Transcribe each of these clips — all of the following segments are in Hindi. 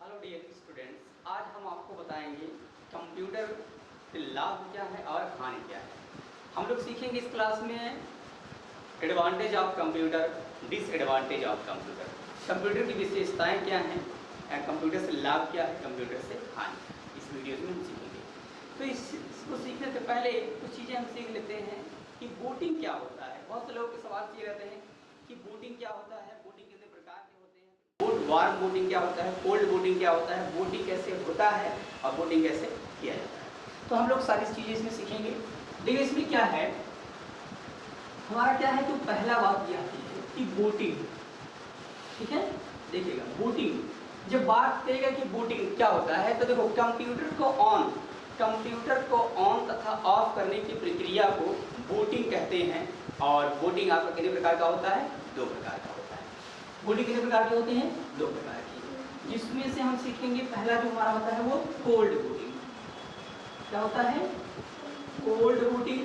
हेलो डियर स्टूडेंट्स, आज हम आपको बताएंगे कंप्यूटर के लाभ क्या है और हानि क्या है। हम लोग सीखेंगे इस क्लास में advantage of computer, disadvantage of computer, computer की विशेषताएं क्या हैं एंड कंप्यूटर से लाभ क्या है, कंप्यूटर से हानि। इस वीडियो में हम सीखेंगे। तो इसको सीखने से पहले कुछ चीज़ें हम सीख लेते हैं कि बूटिंग क्या होता है। बहुत से लोगों के सवाल ये रहते हैं कि बूटिंग क्या होता है, बूटिंग कितने प्रकार के होते हैं, वार्म बूटिंग क्या होता है, कोल्ड बूटिंग क्या होता है, बूटिंग कैसे होता है और बूटिंग कैसे किया जाता है। तो हम लोग सारी चीज़ें इसमें सीखेंगे। देखिए इसमें क्या है, हमारा क्या है, तो पहला बात यह आती है कि बूटिंग, ठीक है। देखिएगा बूटिंग, जब बात करेगा कि बूटिंग क्या होता है तो देखो कंप्यूटर को ऑन तथा ऑफ करने की प्रक्रिया को बूटिंग कहते हैं। और बूटिंग आपका कितने प्रकार का होता है, दो प्रकार का होता है। बूटिंग कितने प्रकार के होते हैं, दो प्रकार की, जिसमें से हम सीखेंगे पहला जो हमारा होता है वो कोल्ड बूटिंग। क्या होता है, कोल्ड बूटिंग।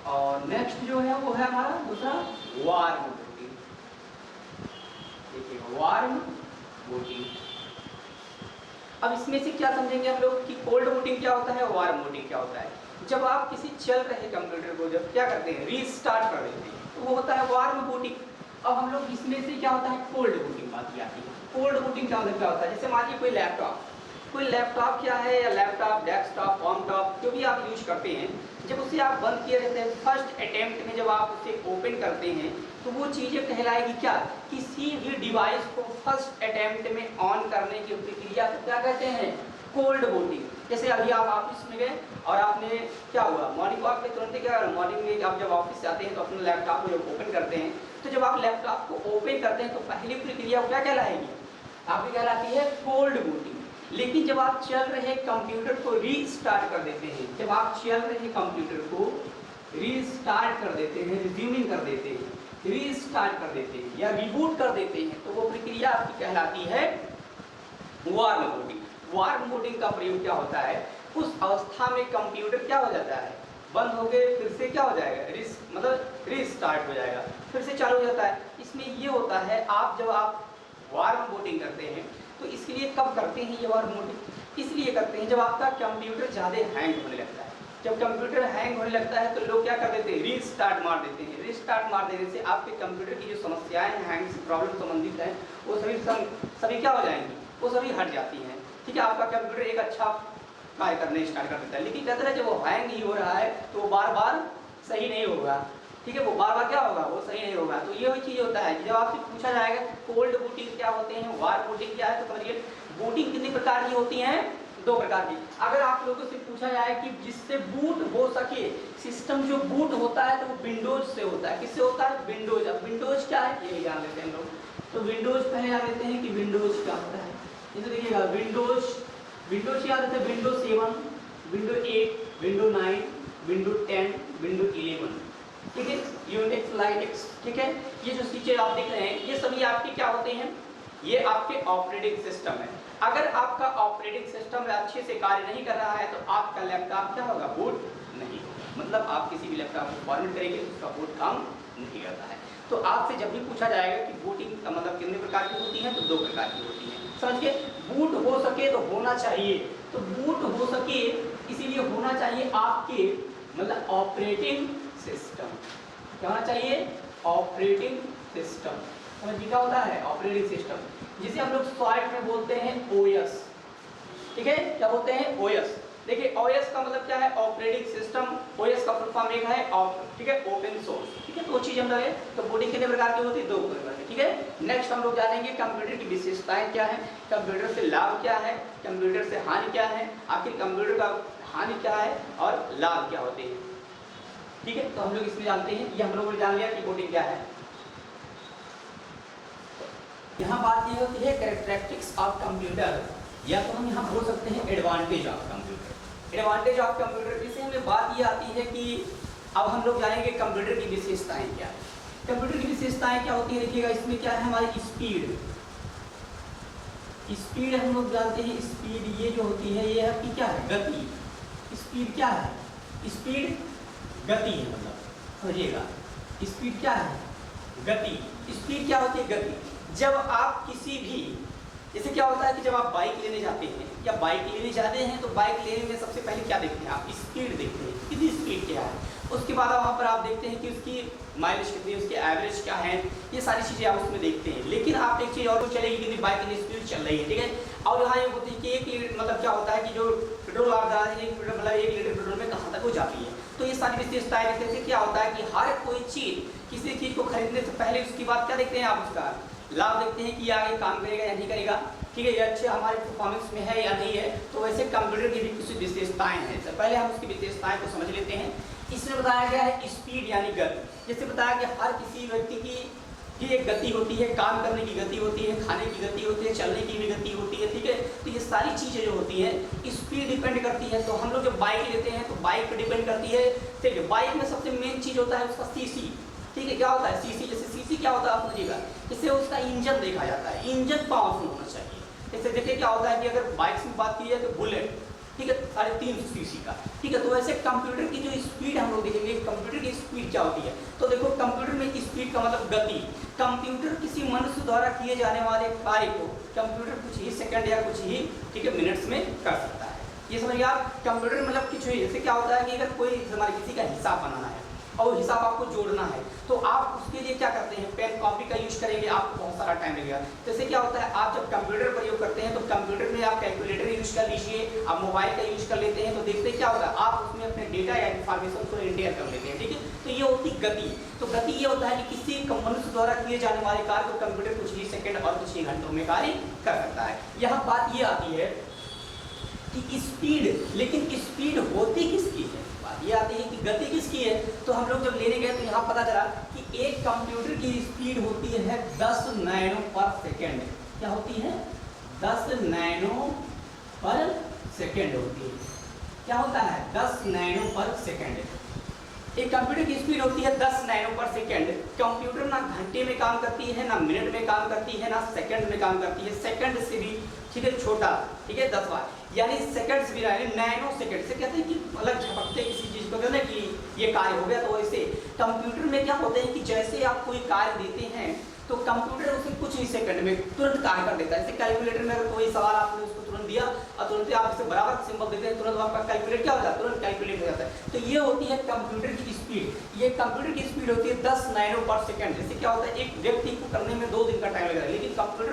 और नेक्स्ट जो है वो है हमारा दूसरा वार्म बूटिंग। देखिए वार्म बूटिंग। अब इसमें से क्या समझेंगे हम लोग कि कोल्ड बूटिंग क्या होता है, वार्म बूटिंग क्या होता है। जब आप किसी चल रहे कंप्यूटर को जब क्या करते हैं, रीस्टार्ट कर देते हैं, तो वो होता है वार्म बूटिंग। अब हम लोग इसमें से क्या होता है, कोल्ड बूटिंग बात आती है। कोल्ड बूटिंग क्या मतलब क्या होता है, जैसे मान लीजिए कोई लैपटॉप क्या है, या लैपटॉप, डेस्कटॉप, होम टॉप जो भी आप यूज करते हैं, जब उसे आप बंद किए रहते हैं, फर्स्ट अटेम्प्ट में जब आप उसे ओपन करते हैं तो वो चीज़ें कहलाएगी क्या, किसी भी डिवाइस को फर्स्ट अटेम्प्ट में ऑन करने की प्रक्रिया को क्या कहते हैं, कोल्ड बूटिंग। जैसे अभी आप ऑफिस में गए और आपने क्या हुआ, मॉर्निंग वॉक में तुरंत क्या, मॉर्निंग में आप जब ऑफिस से आते हैं तो अपने लैपटॉप को जब ओपन करते हैं, तो जब आप लैपटॉप को ओपन करते हैं तो पहली प्रक्रिया क्या कहलाएगी, आपकी कहलाती है कोल्ड बूटिंग। लेकिन जब आप चल रहे कंप्यूटर को रीस्टार्ट कर देते हैं, जब आप चल रहे कंप्यूटर को रीस्टार्ट कर देते हैं, रिज्यूमिंग कर देते हैं, रीस्टार्ट कर देते हैं या रिबूट कर देते हैं, तो वो प्रक्रिया आपकी कहलाती है वार्म बूटिंग। वार्म बूटिंग का प्रयोग क्या होता है, उस अवस्था में कंप्यूटर क्या हो जाता है, बंद हो गए, फिर से क्या हो जाएगा, मतलब रीस्टार्ट हो जाएगा, फिर से चालू हो जाता है। इसमें ये होता है, जब आप वार्म बूटिंग करते हैं तो इसके लिए कब करते हैं ये वार्म बूटिंग, इसलिए करते हैं जब आपका कंप्यूटर ज़्यादा हैंग होने लगता है। जब कंप्यूटर हैंग होने लगता है तो लोग क्या कर देते हैं, रीस्टार्ट मार देते हैं। रीस्टार्ट मार देने से आपके कंप्यूटर की जो समस्याएं हैं, हैंग से प्रॉब्लम संबंधित हैं, वो सभी क्या हो जाएंगी, वो सभी हट जाती हैं। ठीक है, आपका कंप्यूटर एक अच्छा कार्य करने स्टार्ट कर देता है। लेकिन कहते हैं जब वो हैंग ही हो रहा है तो वो बार बार सही नहीं होगा। ठीक है, वो बार बार क्या होगा, वो सही नहीं होगा। तो ये वही चीज़ होता है कि जब आपसे पूछा जाएगा कोल्ड बूटिंग क्या होते हैं, वार्म बूटिंग क्या है, तो समझिए बूटिंग कितनी प्रकार की होती हैं, दो प्रकार की। अगर आप लोगों से पूछा जाए कि जिससे बूट हो सके, सिस्टम जो बूट होता है तो वो विंडोज से होता है। किससे होता है, विंडोज। अब विंडोज क्या है ये जान लेते हैं लोग। तो विंडोज पहले जान लेते हैं कि विंडोज क्या होता है। जैसे देखिएगा विंडोज क्या होता है, window 7, window 8, window 9, window 10, window 11। ठीक है, यूनिक्स, लाइनक्स। ठीक है, ये जो चीजें आप देख रहे हैं ये सभी आपके क्या होते हैं, ये आपके ऑपरेटिंग सिस्टम है। अगर आपका ऑपरेटिंग सिस्टम अच्छे से कार्य नहीं कर रहा है तो आपका लैपटॉप क्या होगा, बूट नहीं होगा। मतलब आप किसी भी लैपटॉप को फॉर्मेट करेंगे तो उसका बूट काम नहीं करता है। तो आपसे जब भी पूछा जाएगा कि बूटिंग का मतलब कितने प्रकार की होती है, तो दो प्रकार की होती है। समझिए, बूट हो सके तो होना चाहिए, तो बूट हो सके इसीलिए होना चाहिए आपके मतलब ऑपरेटिंग सिस्टम। क्या होना चाहिए, ऑपरेटिंग सिस्टम। समझिए क्या होता है ऑपरेटिंग सिस्टम, जिसे हम लोग शॉर्ट में बोलते हैं ओएस। ठीक है, क्या बोलते हैं, ओएस। देखिए ओएस का मतलब क्या है, ऑपरेटिंग सिस्टम। ओएस का फुल फॉर्म एक है ठीक है, ओपन सोर्स। ठीक है, तो वो चीज हम लोग तो बूटिंग कितने प्रकार की होती है, दो प्रकार की। ठीक है, नेक्स्ट हम लोग जानेंगे कंप्यूटर की विशेषताएं क्या है, कंप्यूटर से लाभ क्या है, कंप्यूटर से हानि क्या है, आखिर कंप्यूटर का हानि क्या है और लाभ क्या होते हैं। ठीक है, तो हम लोग इसमें जानते हैं, ये हम लोगों ने जान लिया कि बूटिंग क्या है। यहाँ बात ये होती है कैरेक्टरिस्टिक्स ऑफ कंप्यूटर, या तो हम यहाँ बोल सकते हैं advantage of computer. Advantage of computer, इससे हमें बात ये आती है कि अब हम लोग जानेंगे कंप्यूटर की विशेषताएं क्या है। कंप्यूटर की विशेषताएं क्या होती है, देखिएगा इसमें क्या है, हमारी स्पीड हम लोग जानते हैं। स्पीड ये जो होती है ये आपकी क्या है, गति। स्पीड क्या है, स्पीड गति है, मतलब समझिएगा स्पीड क्या है, गति। स्पीड क्या होती है, गति। जब आप किसी भी जैसे क्या होता है कि जब आप बाइक लेने जाते हैं या बाइक लेने जाते हैं तो बाइक लेने में सबसे पहले क्या देखते हैं आप? स्पीड देखते हैं, कितनी स्पीड क्या है। उसके बाद वहाँ पर आप देखते हैं कि उसकी माइलेज कितनी है, उसकी एवरेज क्या है, ये सारी चीज़ें आप उसमें देखते हैं। लेकिन आप एक चीज़ और चलेगी कि बाइक कितनी स्पीड चल रही है, ठीक है। और यहाँ ये होती है कि 1 लीटर मतलब क्या होता है कि जो पेट्रोल आप डाल रहे हैं मतलब 1 लीटर पेट्रोल में कहाँ तक वो जाती है। तो ये सारी विशेषताएं देखते हैं। क्या होता है कि हर कोई चीज़, किसी चीज़ को खरीदने से पहले उसकी बात क्या देखते हैं आप? उसका लाभ देखते हैं कि आगे काम करेगा या नहीं करेगा, ठीक है, ये अच्छे हमारे परफॉर्मेंस में है या नहीं है। तो वैसे कंप्यूटर की भी कुछ विशेषताएं हैं, तो पहले हम उसकी विशेषताएं को समझ लेते हैं। इसमें बताया गया है स्पीड यानी गति। जैसे बताया कि हर किसी व्यक्ति की एक गति होती है, काम करने की गति होती है, खाने की गति होती है, चलने की भी गति होती है, ठीक है। तो ये सारी चीज़ें जो होती हैं स्पीड डिपेंड करती है। तो हम लोग जब बाइक लेते हैं तो बाइक पर डिपेंड करती है। ठीक है, बाइक में सबसे मेन चीज़ होता है उसका सीसी, ठीक है। क्या होता है सीसी? जैसे सीसी क्या होता है आप समझिएगा, इससे उसका इंजन देखा जाता है, इंजन पावरफुल होना चाहिए। जैसे देखिए क्या होता है कि अगर बाइक में बात की जाए तो बुलेट, ठीक है, 350 सीसी का, ठीक है। तो वैसे कंप्यूटर की जो स्पीड हम लोग देखेंगे, कंप्यूटर की स्पीड क्या होती है। तो देखो कंप्यूटर में स्पीड का मतलब गति। कंप्यूटर किसी मनुष्य द्वारा किए जाने वाले कार्य को कंप्यूटर कुछ ही सेकंड या कुछ ही, ठीक है, मिनट्स में कर सकता है। ये समझिए आप, कंप्यूटर मतलब कुछ ही। जैसे क्या होता है कि अगर कोई हमारे किसी का हिसाब बनाना है और हिसाब आपको जोड़ना है तो आप उसके लिए क्या करते हैं? पेन कॉपी का यूज करेंगे, आपको बहुत सारा टाइम लगेगा। जैसे क्या होता है, आप जब कंप्यूटर प्रयोग करते हैं तो कंप्यूटर में आप कैलकुलेटर यूज कर लीजिए, आप मोबाइल का यूज कर लेते हैं, तो देखते हैं क्या होगा, आप उसमें अपने डेटा या इन्फॉर्मेशन को एंटर कर लेते हैं, ठीक है। तो ये होती गति। तो गति ये होता है कि किसी मनुष्य द्वारा किए जाने वाले कार्य को कंप्यूटर कुछ ही सेकंड और कुछ ही घंटों में कार्य कर सकता है। यहाँ बात ये आती है कि स्पीड, लेकिन स्पीड होती किसकी है? ये आती है कि गति किसकी है। तो हम लोग जब लेने गए तो यहाँ पता चला कि एक कंप्यूटर की स्पीड होती है 10 नैनो पर सेकेंड। क्या होती है? 10 नैनो पर सेकेंड होती है। क्या होता है? 10 नैनो पर सेकेंड। एक कंप्यूटर की स्पीड होती है 10 नैनो पर सेकेंड। कंप्यूटर ना घंटे में काम करती है, ना मिनट में काम करती है, ना सेकंड में काम करती है, सेकंड से भी, ठीक है, छोटा, ठीक है, 10 बार, यानी सेकंड से भी नैनो सेकंड से कहते हैं कि अलग झपकते किसी चीज को कहते हैं कि ये कार्य हो गया। तो वैसे कंप्यूटर में क्या होते हैं कि जैसे आप कोई कार्य देते हैं तो कंप्यूटर उसे कुछ ही सेकंड में तुरंत कार्य कर देता है। जैसे कैलकुलेटर में अगर कोई सवाल आपने उसको तुरंत दिया और तुरंत आप इसे बराबर सिंबल देते हैं, तुरंत आपका कैलकुलेट क्या हो जाता है? तुरंत कैलकुलेट हो जाता है। तो ये होती है कंप्यूटर की स्पीड। ये कंप्यूटर की स्पीड होती है 10 नैनो पर सेकंड। जैसे क्या होता है, एक व्यक्ति को करने में 2 दिन का टाइम लगेगा, लेकिन कंप्यूटर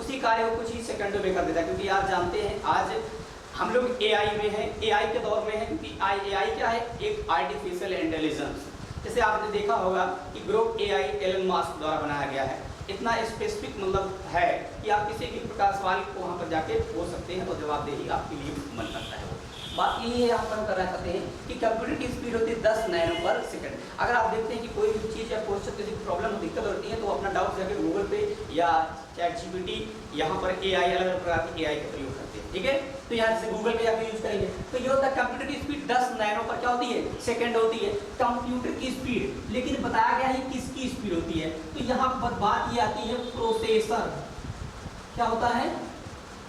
उसी कार्य को कुछ ही सेकंडों में कर देता है। क्योंकि आज जानते हैं, आज हम लोग एआई में हैं, एआई के दौर में हैं। क्योंकि एआई क्या है? एक आर्टिफिशियल इंटेलिजेंस। जैसे आपने देखा होगा कि ग्रोक एआई एलन मास्क द्वारा बनाया गया है। इतना स्पेसिफिक मतलब है कि आप किसी भी प्रकार सवाल को वहाँ पर जाके पूछ सकते हैं तो जवाबदेही आपके लिए मन करता है। वो बात यही है, यहाँ पर हम करना चाहते हैं कि कंप्यूटर की स्पीड होती है 10 नैनो पर सेकंड। अगर आप देखते हैं कि कोई भी चीज़ या क्वेश्चन किसी प्रॉब्लम दिक्कत होती है तो अपना डाउट जाके गूगल पे या चैट जीपीटी, यहाँ पर एआई, अलग अलग प्रकार के एआई का प्रयोग करते हैं, ठीक है। तो यहाँ से गूगल पे जाकर यूज करेंगे। तो ये होता है कंप्यूटर की स्पीड 10 नैनो पर क्या होती है? सेकंड होती है कंप्यूटर की स्पीड। लेकिन बताया गया है किसकी स्पीड होती है। तो यहाँ पर बात ये आती है प्रोसेसर। क्या होता है?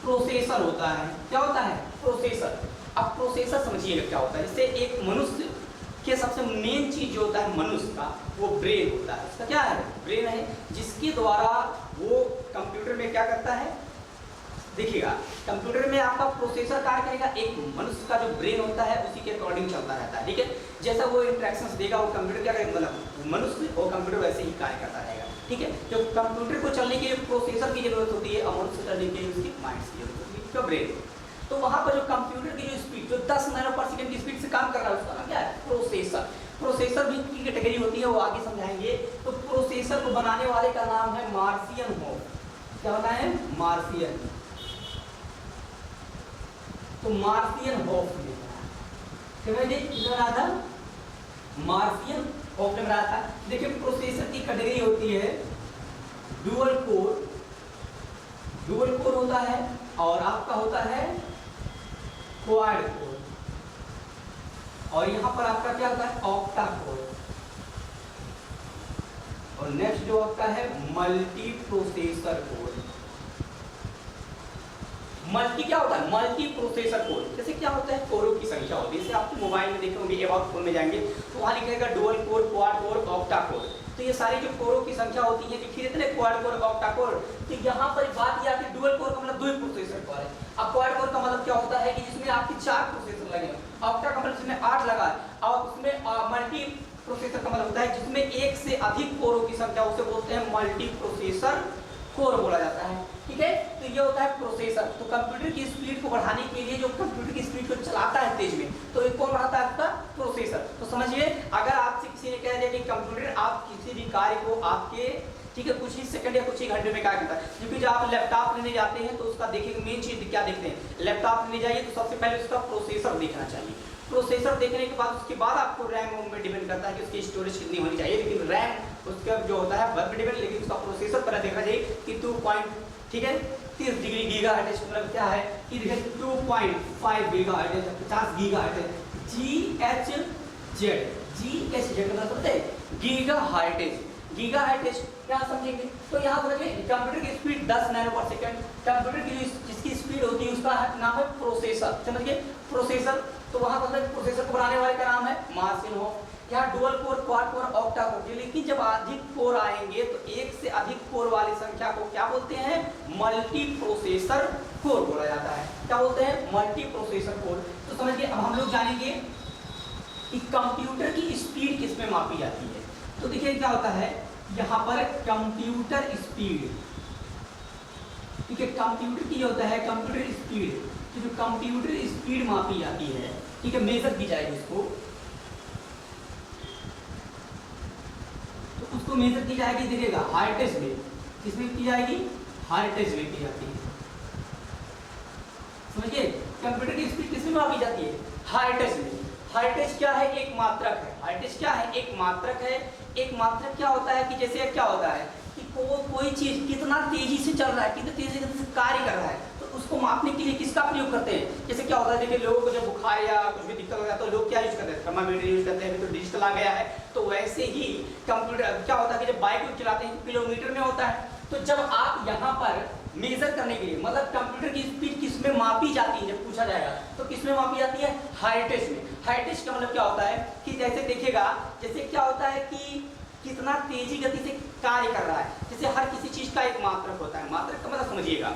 प्रोसेसर होता है। क्या होता है? प्रोसेसर। अब प्रोसेसर समझिएगा क्या होता है। जैसे एक मनुष्य के सबसे मेन चीज जो होता है मनुष्य का, वो ब्रेन होता है। उसका क्या है? ब्रेन है, जिसके द्वारा वो कंप्यूटर में क्या करता है, देखिएगा कंप्यूटर में आपका प्रोसेसर कार्य करेगा। एक मनुष्य का जो ब्रेन होता है उसी के अकॉर्डिंग चलता रहता है, ठीक है। जैसा वो इंट्रैक्शंस देगा वो कंप्यूटर क्या करेगा, मतलब मनुष्य और कंप्यूटर वैसे ही कार्य करता रहेगा, ठीक है। जो कंप्यूटर को चलने के लिए प्रोसेसर की जरूरत होती है और मनुष्य चलने के लिए उसकी माइंड की जरूरत होती है, उसका ब्रेन। तो वहाँ पर जो कंप्यूटर की जो स्पीड जो 10 नैनो पर सेकंड की स्पीड से काम कर रहा है उसका नाम क्या है? प्रोसेसर। प्रोसेसर भी की कैटेगरी होती है, वो आगे समझाएंगे। तो प्रोसेसर को बनाने वाले का नाम है मार्सियन हॉफ। क्या होता है? मार्सियन। तो मार्सियन हॉफ ने बनाया था, मार्सियन हॉफ ने बनाया था। देखिए प्रोसेसर की कैटेगरी होती है डुअल कोर, डुअल कोर होता है, और आपका होता है क्वाड कोर, और यहाँ पर आपका क्या होता है? Octa core. और नेक्स्ट जो आपका है मल्टी प्रोसेसर कोर। मल्टी क्या होता है? Multi processor core. जैसे क्या होता है? कोरों की संख्या होती है। जैसे आप मोबाइल में देख होंगे, अबाउट फोन में जाएंगे तो वहाँ लिखेगा dual core, quad core, octa core. तो ये सारी जो कोरों की संख्या होती है, लिखी रहती है क्वाड कोर, ऑक्टा कोर। तो यहाँ पर बात यह आती है डुअल कोर का संख्या उसे बोलते हैं मल्टी प्रोसेसर कोर बोला जाता है। ठीक है, तो ये होता है प्रोसेसर। तो कंप्यूटर की स्पीड को बढ़ाने के लिए जो कंप्यूटर की स्पीड को चलाता है तेज में, तो एक कौन बढ़ाता है आपका प्रोसेसर। तो समझिए, अगर आपसे किसी ने कह दिया कि कंप्यूटर आप किसी भी कार्य को आपके ठीक है कुछ ही सेकंड या कुछ ही घंटे में क्या करता है, क्योंकि जब आप लैपटॉप लेने जाते हैं तो उसका देखिए मेन चीज क्या देखते हैं, लैपटॉप लेने जाइए तो सबसे पहले उसका प्रोसेसर देखना चाहिए। प्रोसेसर देखने के बाद उसके बाद आपको रैम में डिपेंड करता है कि उसकी स्टोरेज कितनी होनी चाहिए, लेकिन रैम उसका जो होता है वर्क डिपेंड, लेकिन उसका प्रोसेसर पहले देखना चाहिए कि 2 ठीक है 30 डिग्री गीगाहर्ट्ज मतलब क्या है कि देखिए 2.5 गीगाहर्ट्ज 50 गीगाहर्ट्ज GHz मतलब है गीगाहर्ट्ज। गीगाहर्ट्ज क्या समझेंगे, तो यहाँ पर कंप्यूटर की स्पीड 10 नैनो पर सेकंड, कंप्यूटर की जिसकी स्पीड होती है उसका नाम है प्रोसेसर। समझिए प्रोसेसर, तो वहाँ पर प्रोसेसर को बनाने वाले का नाम है मार्सिन हो। यहाँ dual core, quad core, octa core, लेकिन जब अधिक कोर आएंगे तो एक से अधिक कोर वाली संख्या को क्या बोलते हैं, मल्टी प्रोसेसर कोर बोला जाता है। क्या बोलते हैं, मल्टी प्रोसेसर कोर। तो समझिए अब हम लोग जानेंगे कि कंप्यूटर की स्पीड किसमें मापी जाती है। तो देखिए क्या होता है यहाँ पर कंप्यूटर स्पीड, ठीक है कंप्यूटर की होता है कंप्यूटर स्पीड, तो जो कंप्यूटर स्पीड मापी जाती है, ठीक है मेजर की जाएगी उसको, तो उसको मेजर की जाएगी देखिएगा हर्ट्ज में, किसमें की जाएगी, हर्ट्ज में की जाती है। समझिए कंप्यूटर की स्पीड किसमें मापी जाती है, हर्ट्ज में। हर्ट्ज क्या है, एक मात्रक है। हर्ट्ज क्या है, एक मात्रक है। एक मात्रक क्या होता है कि जैसे क्या होता है कि कोई चीज कितना तेजी से चल रहा है, कितनी तेजी से कार्य कर रहा है, तो उसको मापने के लिए किसका प्रयोग करते हैं। जैसे क्या होता है देखिए लोगों को जब बुखार या कुछ भी दिक्कत हो जाता है तो लोग क्या यूज करते हैं, थर्मामीटर यूज करते हैं, तो डिजिटल आ गया है। तो वैसे ही कंप्यूटर क्या होता है कि जब बाइक चलाते हैं किलोमीटर में होता है, तो जब आप यहाँ पर मेजर करने के लिए मतलब कंप्यूटर की स्पीड किसमें मापी जाती है, जब पूछा जाएगा तो किसमें मापी जाती है, हर्ट्ज में। हर्ट्ज का मतलब क्या होता है कि जैसे देखिएगा, जैसे क्या होता है कि कितना तेजी गति से कार्य कर रहा है, जैसे हर किसी चीज का एक मात्रक होता है। मात्रक का मतलब समझिएगा,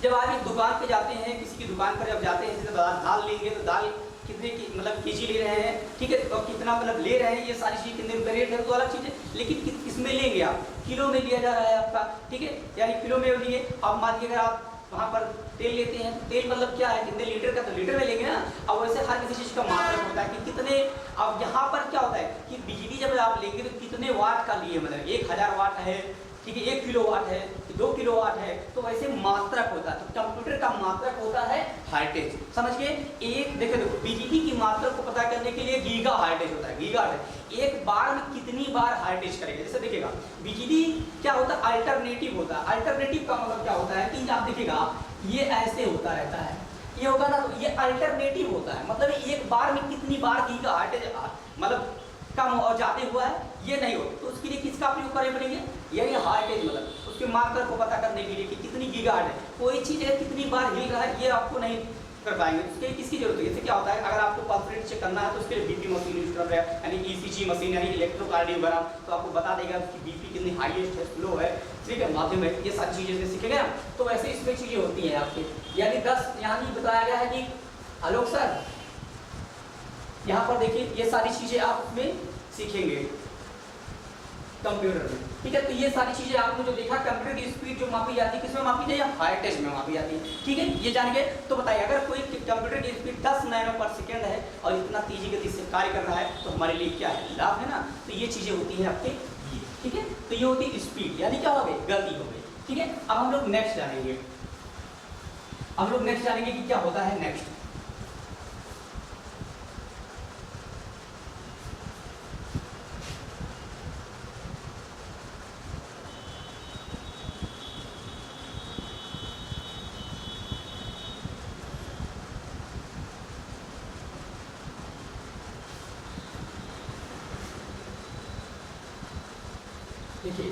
जब आप एक दुकान पे जाते हैं, किसी की दुकान पर जब जाते हैं, जैसे दाल लेंगे तो दाल कितने की मतलब केजी ले रहे हैं, ठीक है तो कितना मतलब ले रहे हैं, ये सारी चीज़ कितने रुपये रेट है तो अलग चीज़ है, लेकिन किसमें लेंगे आप, किलो में लिया जा रहा है आपका, ठीक है यानी किलो में लिए। अब मान लीजिए अगर आप वहाँ पर तेल लेते हैं, तेल मतलब क्या है कितने लीटर का, तो लीटर में लेंगे ना। अब वैसे हर किसी चीज़ का मात्रक होता है कि कितने, अब यहाँ पर क्या होता है कि बिजली जब आप लेंगे तो कितने वाट का लिए, मतलब 1000 वाट है, ठीक है 1 किलोवाट है, 2 किलोवाट है, तो वैसे मात्रक होता है। तो कंप्यूटर का मात्रक होता है हर्ट्ज। समझ गए, एक देखो बिजली की मात्रक को पता करने के लिए गीगा हर्ट्ज होता है। गीगा हर्ट्ज एक बार में कितनी बार हर्ट्ज करेगा, जैसे देखिएगा बिजली क्या होता है, अल्टरनेटिव होता है। अल्टरनेटिव का मतलब क्या होता है कि आप देखिएगा ये ऐसे होता रहता है, ये होगा ना, तो ये अल्टरनेटिव होता है, मतलब एक बार में कितनी बार गीगा हर्ट्ज मतलब कम और जाते हुआ है, ये नहीं हो, तो उसके लिए किसका प्रयोग करें पड़ेंगे, यानी हर्ट्ज मतलब उसके मात्रक को पता करने के लिए कि कितनी गीगाहर्ट्ज है। कोई चीज़ है कितनी बार हिल रहा है ये आपको नहीं कर पाएंगे, उसके लिए किसकी जरूरत है। जैसे क्या होता है अगर आपको पल्स रेट चेक करना है तो उसके लिए बीपी मशीन यूज कर रहे हैं, यानी ईसीजी मशीन यानी इलेक्ट्रोकार्डियोग्राम, तो आपको बता देगा उसकी बीपी कितनी हाईएस्ट है, स्लो है, ठीक है माध्यम है, ये सारी चीज़ें सीखेंगे ना। तो वैसे इसमें चीज़ें होती हैं आपके, यानी 10 यहाँ नहीं बताया गया है कि आलोक सर यहाँ पर देखिए ये सारी चीज़ें आप उसमें सीखेंगे कंप्यूटर में, ठीक है। तो ये सारी चीजें आपने जो देखा, कंप्यूटर की स्पीड जो मापी जाती है किसमें मापी जाती है, हर्ट्ज में मापी जाती है, ठीक है ये जान गए। तो बताइए अगर कोई कंप्यूटर की स्पीड 10 नैनो पर सेकेंड है और इतना तेजी गति से कार्य कर रहा है तो हमारे लिए क्या है, लाभ है ना। तो ये चीजें होती हैं आपके ये, ठीक है। तो ये होती है स्पीड, यानी क्या हो गई, गति हो गई, ठीक है। अब हम लोग नेक्स्ट जानेंगे, हम लोग नेक्स्ट जानेंगे कि क्या होता है नेक्स्ट। देखिए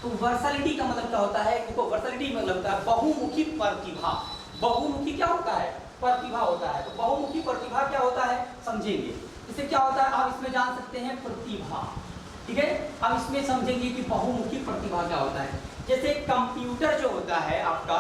तो वर्सैलिटी का मतलब क्या होता है, देखो वर्सैलिटी मतलब होता है बहुमुखी प्रतिभा। बहुमुखी क्या होता है, प्रतिभा होता है। तो बहुमुखी प्रतिभा क्या होता है समझेंगे, इससे क्या होता है आप इसमें जान सकते हैं प्रतिभा, ठीक है। अब इसमें समझेंगे कि बहुमुखी प्रतिभा क्या होता है। जैसे कंप्यूटर जो होता है आपका,